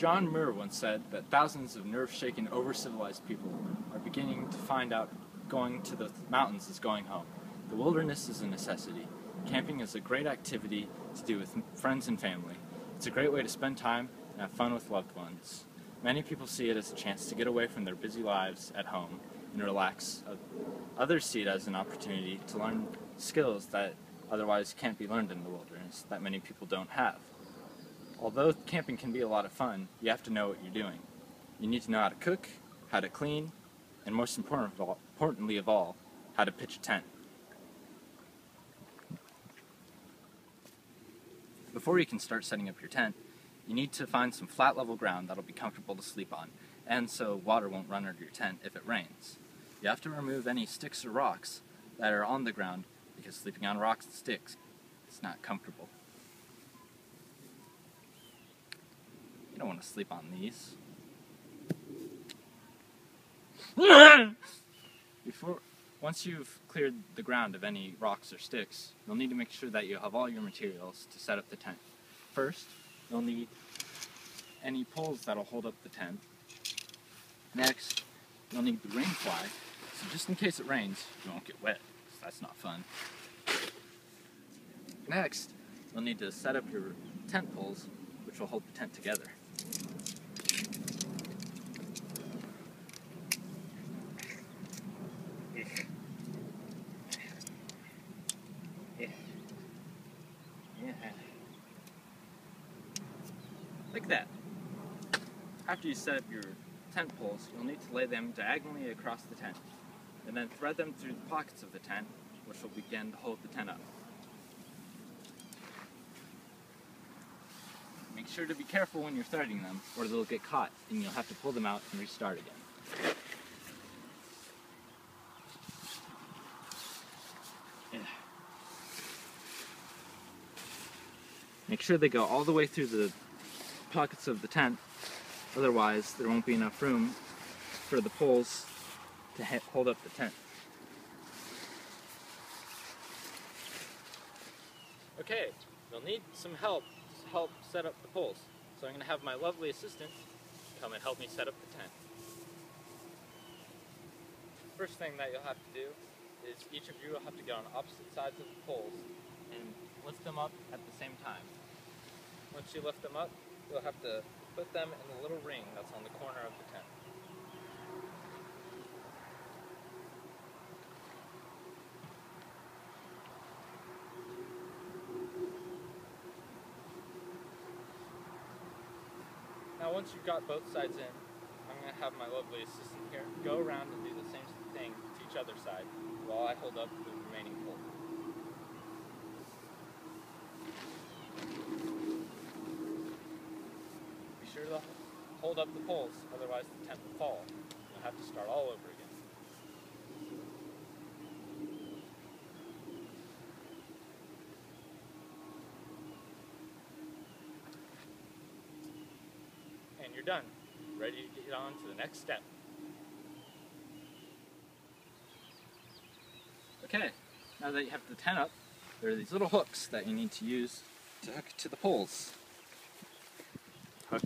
John Muir once said that thousands of nerve-shaken, over-civilized people are beginning to find out going to the mountains is going home. The wilderness is a necessity. Camping is a great activity to do with friends and family. It's a great way to spend time and have fun with loved ones. Many people see it as a chance to get away from their busy lives at home and relax. Others see it as an opportunity to learn skills that otherwise can't be learned in the wilderness, that many people don't have. Although camping can be a lot of fun, you have to know what you're doing. You need to know how to cook, how to clean, and most importantly of all, how to pitch a tent. Before you can start setting up your tent, you need to find some flat level ground that'll be comfortable to sleep on, and so water won't run under your tent if it rains. You have to remove any sticks or rocks that are on the ground because sleeping on rocks and sticks is not comfortable. You don't want to sleep on these. Once you've cleared the ground of any rocks or sticks, you'll need to make sure that you have all your materials to set up the tent. First, you'll need any poles that'll hold up the tent. Next, you'll need the rain fly, so just in case it rains, you won't get wet, because that's not fun. Next, you'll need to set up your tent poles, which will hold the tent together. Like that. After you set up your tent poles, you'll need to lay them diagonally across the tent, and then thread them through the pockets of the tent, which will begin to hold the tent up. Make sure to be careful when you're threading them, or they'll get caught, and you'll have to pull them out and restart again. Make sure they go all the way through the pockets of the tent, otherwise there won't be enough room for the poles to hold up the tent. Okay, you'll need some help to help set up the poles, so I'm going to have my lovely assistant come and help me set up the tent. First thing that you'll have to do is each of you will have to get on opposite sides of the poles and lift them up at the same time. Once you lift them up, you'll have to put them in the little ring that's on the corner of the tent. Now once you've got both sides in, I'm going to have my lovely assistant here go around and do the same thing to each other's side while I hold up the remaining pole. Be sure to hold up the poles, otherwise the tent will fall. You'll have to start all over again. And you're done. Ready to get on to the next step. Okay, now that you have the tent up, there are these little hooks that you need to use to hook to the poles. Hook.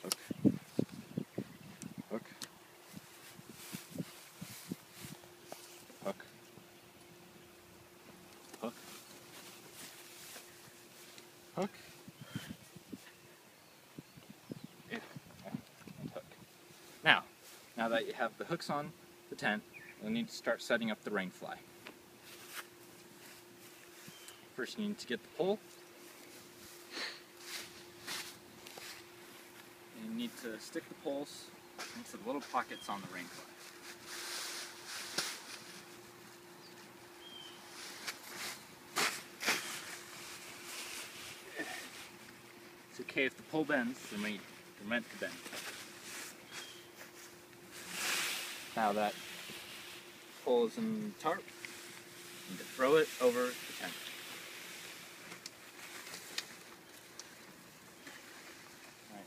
Hook. Hook. Hook. Hook. Hook. And hook. Now that you have the hooks on the tent, you'll need to start setting up the rain fly. First you need to get the pole. And you need to stick the poles into the little pockets on the rain fly. It's okay if the pole bends, they're meant to bend. Now that pole is in the tarp, you need to throw it over the tent. Right.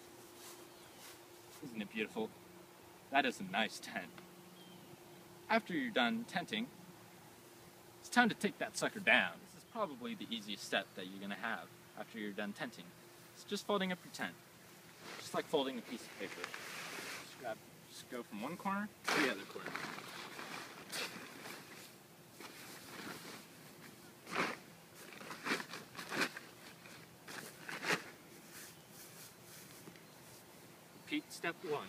Isn't it beautiful? That is a nice tent. After you're done tenting, it's time to take that sucker down. This is probably the easiest step that you're going to have after you're done tenting. It's just folding up your tent. Just like folding a piece of paper. Just go from one corner to the other corner. Repeat step 1.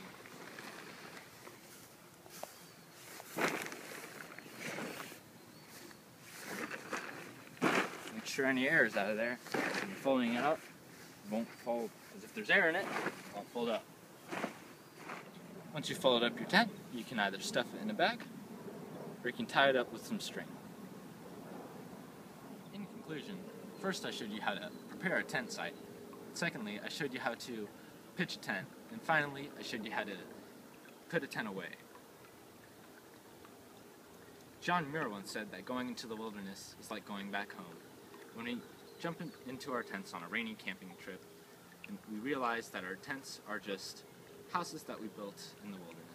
Make sure any air is out of there. When you're folding it up, it won't fold, because if there's air in it, it won't fold up. Once you've folded up your tent, you can either stuff it in a bag, or you can tie it up with some string. In conclusion, first I showed you how to prepare a tent site. Secondly, I showed you how to pitch a tent. And finally, I showed you how to put a tent away. John Muir once said that going into the wilderness is like going back home. When we jump into our tents on a rainy camping trip, and we realize that our tents are just houses that we built in the wilderness.